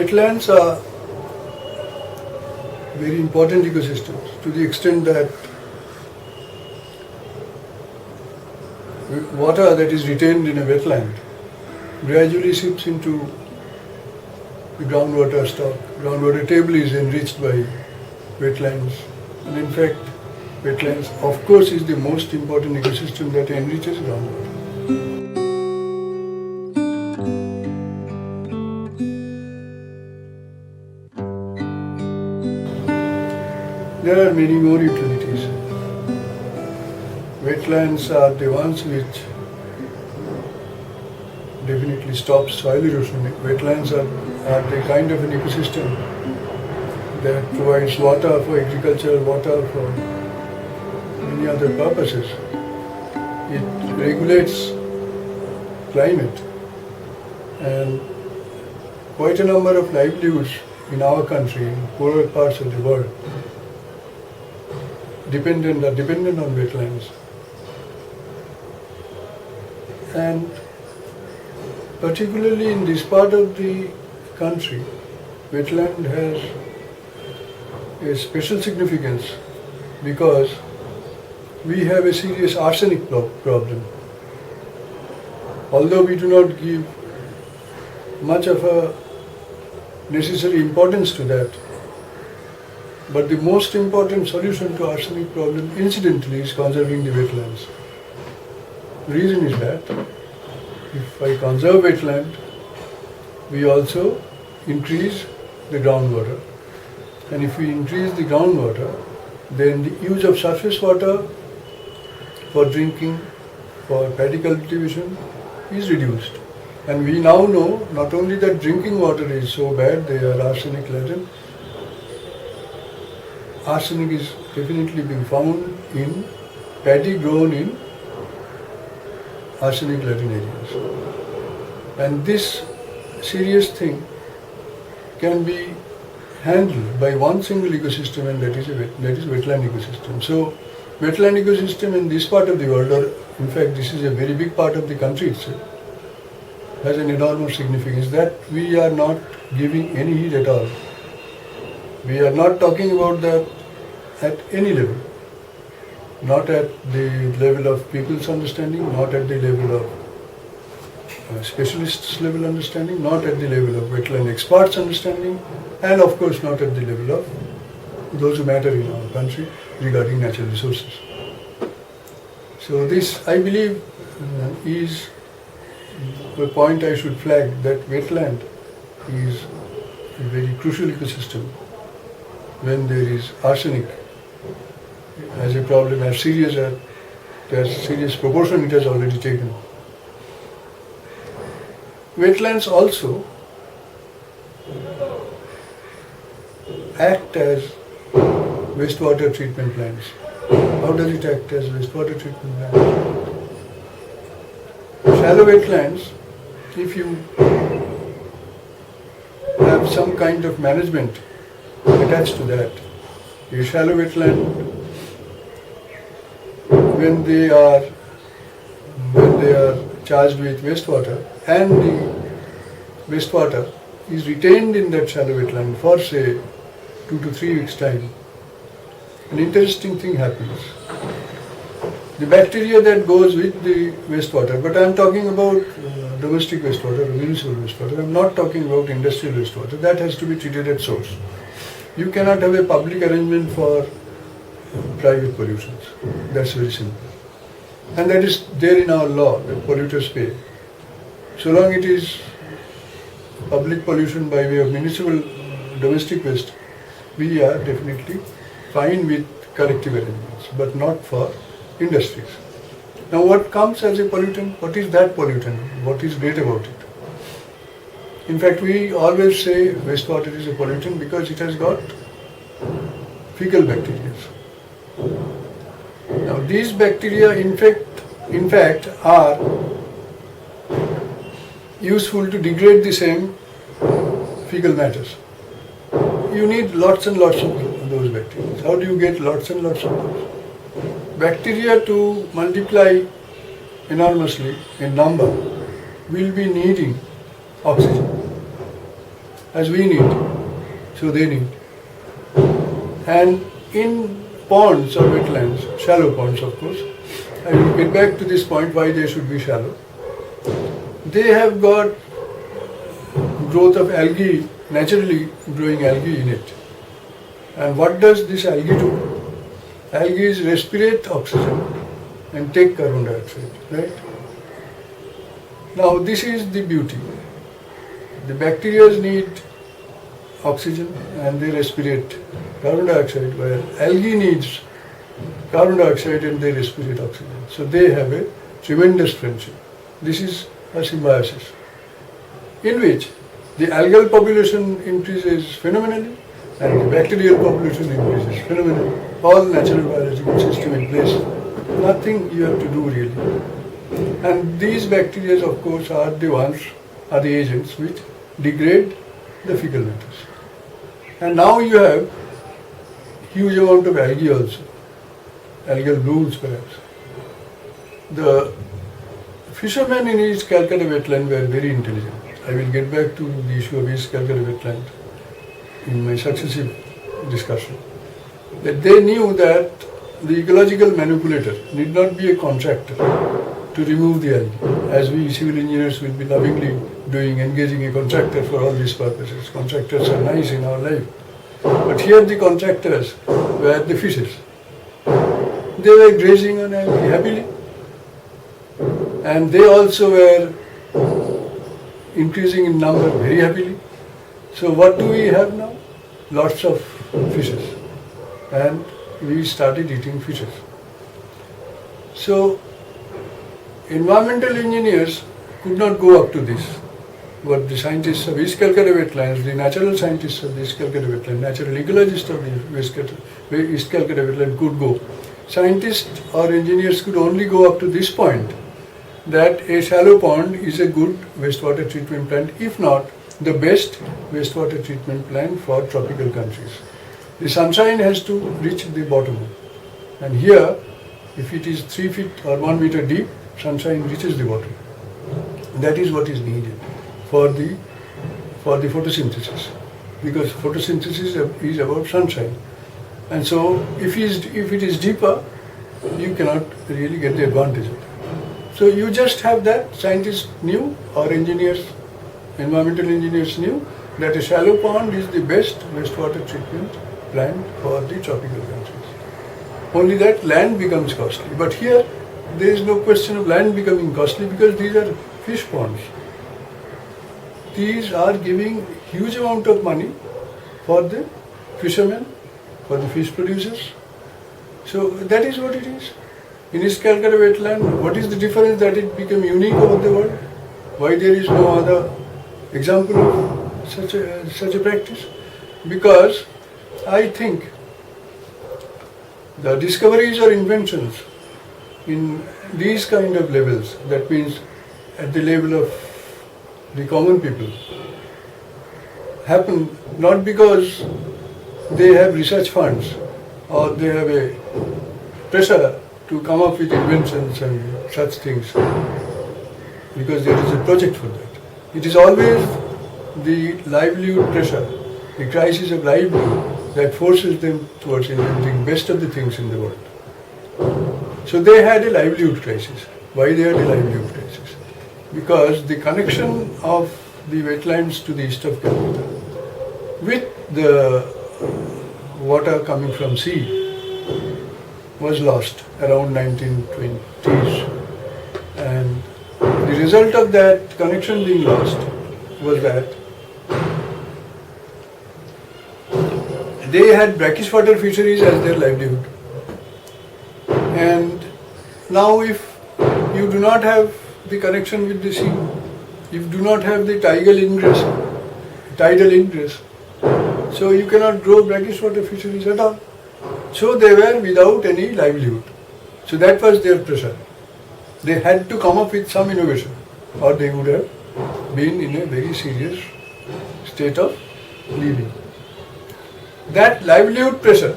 Wetlands are very important ecosystems to the extent that water that is retained in a wetland gradually seeps into the groundwater stock. Groundwater table is enriched by wetlands, and in fact wetlands of course is the most important ecosystem that enriches groundwater. There are many more utilities. Wetlands are the ones which definitely stop soil erosion. Wetlands are the kind of an ecosystem that provides water for agriculture, water for many other purposes. It regulates climate, and quite a number of livelihoods in our country, in poorer parts of the world, are dependent on wetlands. And particularly in this part of the country, wetland has a special significance because we have a serious arsenic problem. Although we do not give much of a necessary importance to that, but the most important solution to arsenic problem incidentally is conserving the wetlands. The reason is that if I conserve wetland, we also increase the groundwater. And if we increase the groundwater, then the use of surface water for drinking, for paddy cultivation is reduced. And we now know not only that drinking water is so bad, they are arsenic laden. Arsenic is definitely being found in paddy grown in arsenic laden areas. And this serious thing can be handled by one single ecosystem, and that is wetland ecosystem. So wetland ecosystem in this part of the world, or in fact this is a very big part of the country itself, has an enormous significance that we are not giving any heed at all. We are not talking about that at any level. Not at the level of people's understanding, not at the level of specialists' level understanding, not at the level of wetland experts' understanding, and of course not at the level of those who matter in our country regarding natural resources. So this, I believe, is the point I should flag, that wetland is a very crucial ecosystem when there is arsenic as a problem as serious proportion it has already taken. Wetlands also act as wastewater treatment plants. How does it act as wastewater treatment plants? Shallow wetlands, if you have some kind of management attached to that, a shallow wetland, when they are charged with wastewater, and the wastewater is retained in that shallow wetland for say 2 to 3 weeks time, an interesting thing happens. The bacteria that goes with the wastewater, but I am talking about domestic wastewater or municipal wastewater, I am not talking about industrial wastewater, that has to be treated at source. You cannot have a public arrangement for private pollutions. That's very simple. And that is there in our law, that polluters pay. So long it is public pollution by way of municipal domestic waste, we are definitely fine with corrective arrangements, but not for industries. Now what comes as a pollutant? What is that pollutant? What is great about it? In fact, we always say wastewater is a pollutant because it has got fecal bacteria. Now these bacteria in fact are useful to degrade the same fecal matters. You need lots and lots of those bacteria. How do you get lots and lots of those? Bacteria to multiply enormously in number will be needing oxygen. as we need, so they need. And in ponds or wetlands, shallow ponds of course, I will get back to this point why they should be shallow. They have got growth of algae, naturally growing algae in it. And what does this algae do? Algae respirate oxygen and take carbon dioxide, right? Now this is the beauty. The bacteria need oxygen and they respirate carbon dioxide, while algae needs carbon dioxide and they respirate oxygen. So they have a tremendous friendship. This is a symbiosis in which the algal population increases phenomenally and the bacterial population increases phenomenally. All natural biological system in place. Nothing you have to do really. And these bacteria of course are the agents which degrade the fecal matters. And now you have huge amount of algae also, algal blooms perhaps. The fishermen in East Calcutta wetland were very intelligent. I will get back to the issue of East Calcutta wetland in my successive discussion. That they knew that the ecological manipulator need not be a contractor to remove the algae, as we civil engineers will be lovingly doing, engaging a contractor for all these purposes. Contractors are nice in our life. But here the contractors were the fishes. They were grazing on algae happily. And they also were increasing in number very happily. So what do we have now? Lots of fishes. And we started eating fishes. So environmental engineers could not go up to this. What the scientists of East Calcutta wetlands, the natural scientists of the East Calcutta wetland, natural ecologists of the East Calcutta wetland could go. Scientists or engineers could only go up to this point, that a shallow pond is a good wastewater treatment plant, if not the best wastewater treatment plant for tropical countries. The sunshine has to reach the bottom. And here, if it is 3 feet or 1 meter deep, sunshine reaches the bottom. That is what is needed for the photosynthesis, because photosynthesis is about sunshine. And so if it is deeper, you cannot really get the advantage of it. So you just have that. Scientists knew, or engineers, environmental engineers knew, that a shallow pond is the best wastewater treatment plant for the tropical countries. Only that land becomes costly. But here there is no question of land becoming costly, because these are fish ponds. These are giving huge amount of money for the fishermen, for the fish producers. So that is what it is. In East Calcutta wetland, what is the difference that it became unique over the world? Why there is no other example of such a practice? Because I think the discoveries or inventions in these kind of levels, that means at the level of the common people, happen not because they have research funds or they have a pressure to come up with inventions and such things, because there is a project for that. It is always the livelihood pressure, the crisis of livelihood, that forces them towards inventing best of the things in the world. So they had a livelihood crisis. Why they had a livelihood crisis? Because the connection of the wetlands to the east of Calcutta with the water coming from sea was lost around 1920s, and the result of that connection being lost was that they had brackish water fisheries as their livelihood. And now if you do not have the connection with the sea, if you do not have the tidal ingress, so you cannot grow brackish water fisheries at all. So they were without any livelihood. So that was their pressure. They had to come up with some innovation, or they would have been in a very serious state of living. That livelihood pressure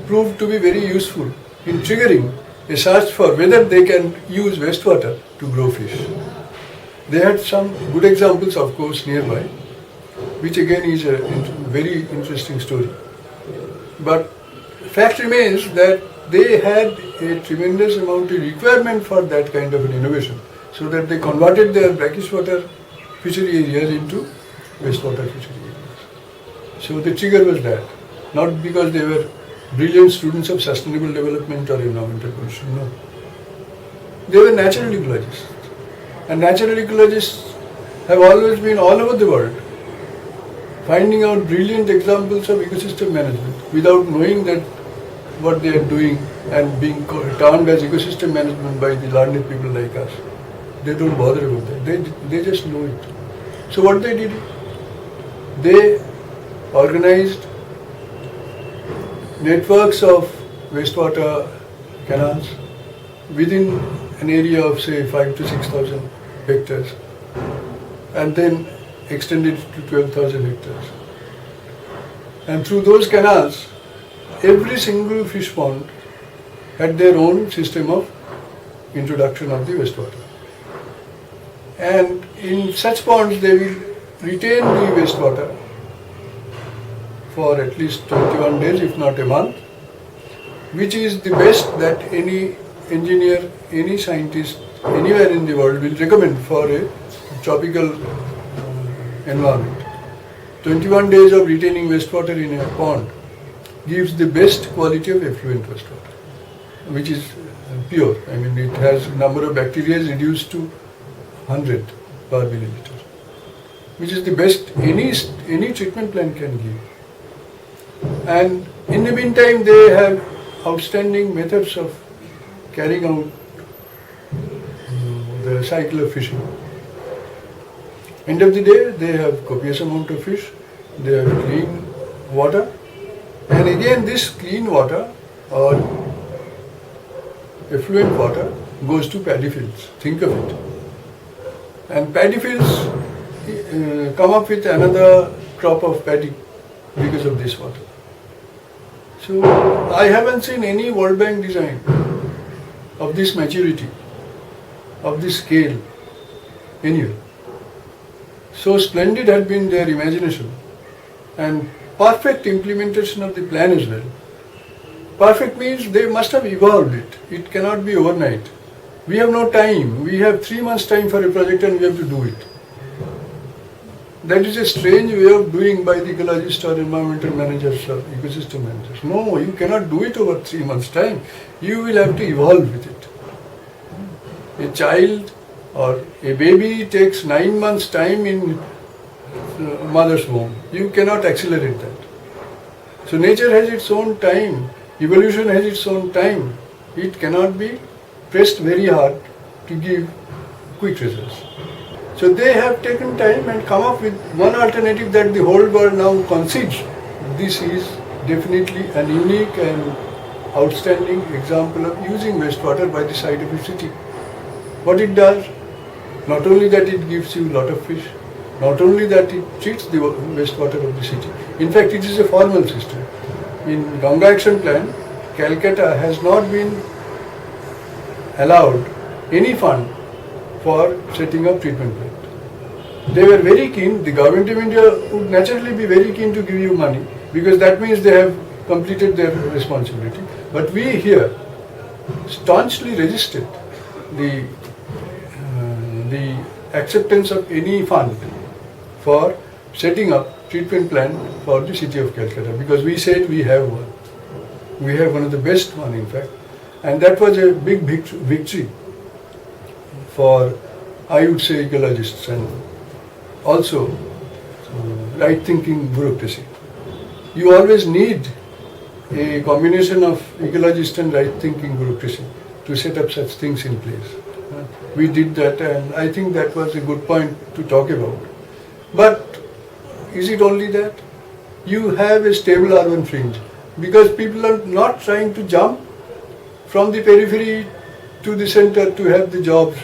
proved to be very useful in triggering a search for whether they can use wastewater to grow fish. They had some good examples, of course, nearby, which again is a very interesting story. But fact remains that they had a tremendous amount of requirement for that kind of an innovation, so that they converted their brackish water fishery areas into wastewater fishery areas. So the trigger was that, not because they were brilliant students of sustainable development or environmental pollution, no. They were natural ecologists. And natural ecologists have always been all over the world, finding out brilliant examples of ecosystem management without knowing that what they are doing and being termed as ecosystem management by the learned people like us. They don't bother about that. They just know it. So what they did, they organized networks of wastewater canals within an area of say 5,000 to 6,000 hectares, and then extended it to 12,000 hectares. And through those canals, every single fish pond had their own system of introduction of the wastewater. And in such ponds, they will retain the wastewater for at least 21 days, if not a month, which is the best that any engineer, any scientist, anywhere in the world will recommend for a tropical environment. 21 days of retaining wastewater in a pond gives the best quality of effluent wastewater, which is pure. I mean, it has number of bacteria reduced to 100 per milliliter, which is the best any treatment plant can give. And in the meantime, they have outstanding methods of carrying out the cycle of fishing. End of the day, they have copious amount of fish, they have clean water, and again this clean water or effluent water goes to paddy fields. Think of it. And paddy fields come up with another crop of paddy because of this water. So I haven't seen any World Bank design of this maturity, of this scale, anywhere. So splendid had been their imagination and perfect implementation of the plan as well. Perfect means they must have evolved it. It cannot be overnight. We have no time. We have 3 months time for a project and we have to do it. That is a strange way of doing by the ecologists or environmental managers or ecosystem managers. No, you cannot do it over 3 months time. You will have to evolve with it. A child or a baby takes 9 months time in mother's womb. You cannot accelerate that. So nature has its own time. Evolution has its own time. It cannot be pressed very hard to give quick results. So they have taken time and come up with one alternative that the whole world now concedes. This is definitely an unique and outstanding example of using wastewater by the side of a city. What it does, not only that it gives you a lot of fish, not only that it treats the wastewater of the city. In fact, it is a formal system. In Ganga Action Plan, Calcutta has not been allowed any fund for setting up treatment plant. They were very keen, the government of India would naturally be very keen to give you money because that means they have completed their responsibility. But we here staunchly resisted the acceptance of any fund for setting up treatment plant for the city of Calcutta because we said we have one. We have one of the best one in fact. And that was a big victory for, I would say, ecologists and also right-thinking bureaucracy. You always need a combination of ecologist and right-thinking bureaucracy to set up such things in place. We did that and I think that was a good point to talk about. But is it only that? You have a stable urban fringe because people are not trying to jump from the periphery to the center to have the jobs.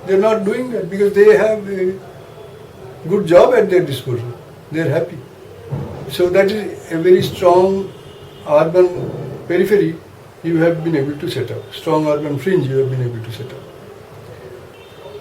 They are not doing that because they have a good job at their disposal. They are happy. So that is a very strong urban periphery you have been able to set up. Strong urban fringe you have been able to set up.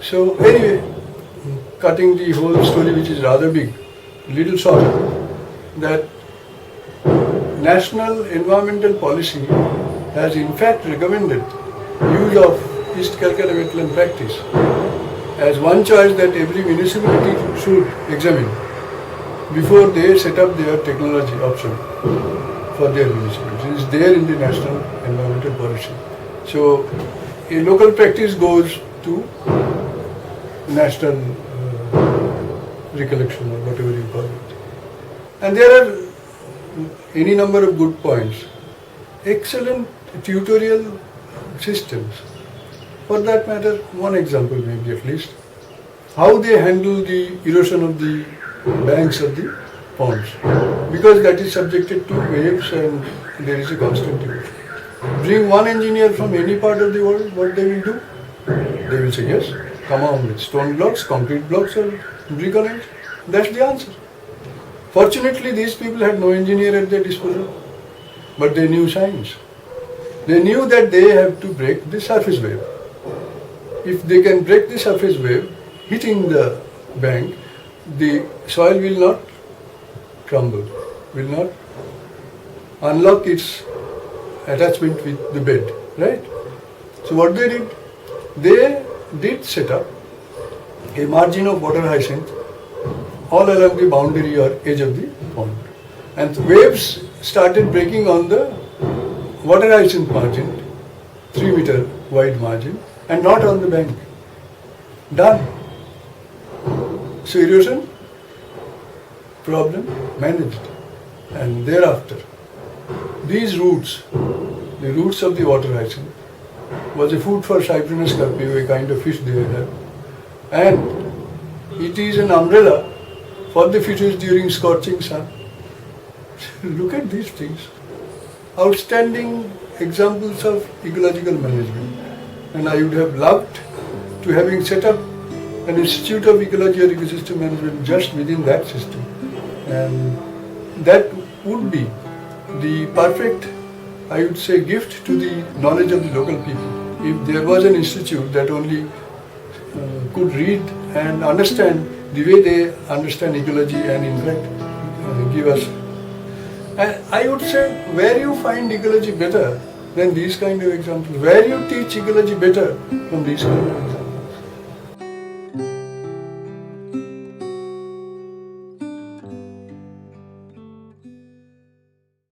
So anyway, cutting the whole story, which is rather big, little short, that National Environmental Policy has in fact recommended use of East Calcutta wetland practice as one choice that every municipality should examine before they set up their technology option for their municipality. It is there in the National Environmental Policy. So a local practice goes to national recollection or whatever you call it. And there are any number of good points. Excellent tutorial systems. For that matter, one example maybe at least, how they handle the erosion of the banks of the ponds, because that is subjected to waves and there is a constant erosion. Bring one engineer from any part of the world, what they will do? They will say, yes, come on with stone blocks, concrete blocks or brick on it. That's the answer. Fortunately, these people had no engineer at their disposal, but they knew science. They knew that they have to break the surface wave. If they can break the surface wave, hitting the bank, the soil will not crumble, will not unlock its attachment with the bed, right? So what they did? They did set up a margin of water hyacinth all along the boundary or edge of the pond. And the waves started breaking on the water hyacinth margin, 3 meter wide margin, and not on the bank. Done. So erosion problem managed. And thereafter, these roots, the roots of the water hyacinth, was a food for Cyprinus carpio, a kind of fish they have. And it is an umbrella for the fishes during scorching sun. Look at these things. Outstanding examples of ecological management. And I would have loved to having set up an Institute of Ecology or Ecosystem Management just within that system. And that would be the perfect, I would say, gift to the knowledge of the local people. If there was an institute that only could read and understand the way they understand ecology and in fact give us. And I would say, where you find ecology better than these kind of examples? Where you teach ecology better from these kind of examples?